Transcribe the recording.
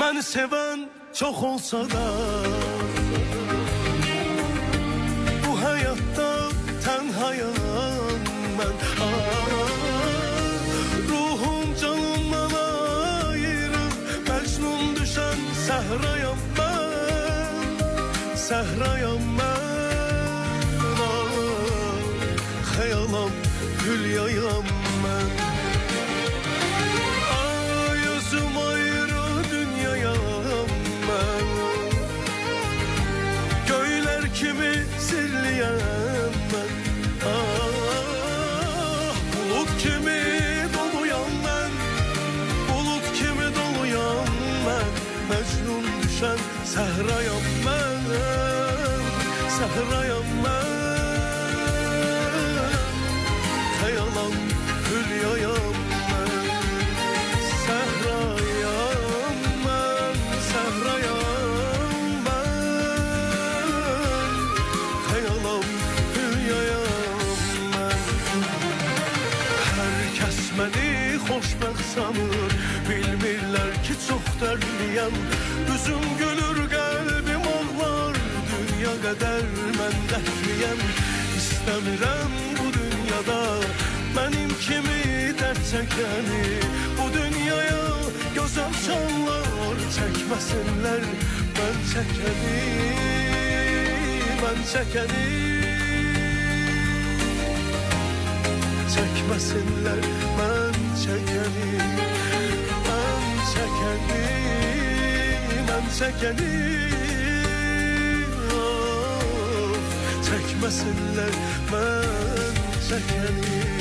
Məni sevən çox olsa da bu həyatda tənhayam mən. Ruhum canımdan ayrı Məcnun düşən səhrayam mən. Səhrayam mən. Xəyalam hülyayam mən. Özüm ayrı dünyayam mən. Göylər kimi sirliyəm mən. Bulut kimi doluyam mən. Bulut kimi doluyam mən. Mecnun düşən səhrayam mən. Səhrayam mən. Xəyalam hülyayam mən. Səhrayam mən. Səhrayam mən. Xəyalam hülyayam mən. Hər kəs məni xoşbəxt sanır, bilmirlər ki çox dərdliyəm. Üzüm gülür, qəlbim ağlar, dünya qədər mən dərdliyəm. İstəmirəm bu dünyada mənim kimi dərd çəkəni. Bu dünyaya gözəl canlar çəkməsinlər mən çəkəni. Mən çəkəni. Çəkməsinlər mən çəkəni. Mən çəkəni. Mən çəkəni. Çəkməsinlər mən çəkəni.